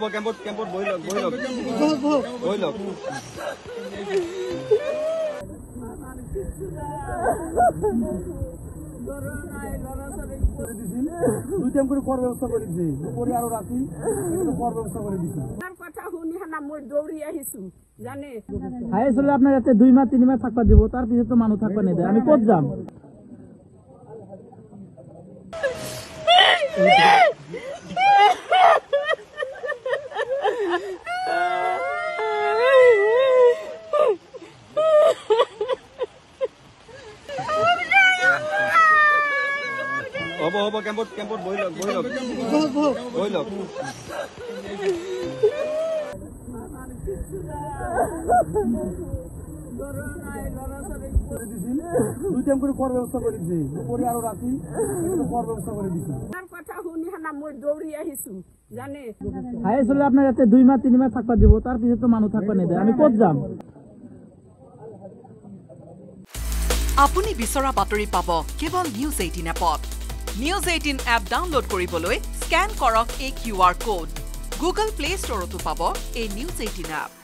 হ'ব কেম্পত বহি লওক দুই টাইম করে পর ব্যবস্থা করে দিছি দুপুরে আর রাতি পর ব্যবস্থা করে দিছি তার কথা শুনি না মই দৌড়ি আহিছো জানে আসলে আপনার কাছে 2 মাস 3 মাস থাকবা দিব তার পিছে তো মানুষ থাকবা না আমি কোত যাম হ'ব কেম্পত বহি লওক দুই টাইম করে পর ব্যবস্থা করে দিছি দুপুরে আর রাতি পর ব্যবস্থা করে দিছি তার কথা শুনি না মই দৌড়ি আহিছো জানে আসলে আপনার কাছে 2 মাস 3 মাস থাকবা দিব তার পিছে তো মানুষ থাকবা না আমি কোত যাম আপুনি বিচৰা বাতৰি পাব কেৱল নিউজ 18 এপত নিউজ 18 এপ ডাউনলোড কৰিবলৈ স্ক্যান কৰক এই QR কোড গুগল প্লে ষ্টৰতো পাব এই নিউজ 18 এপ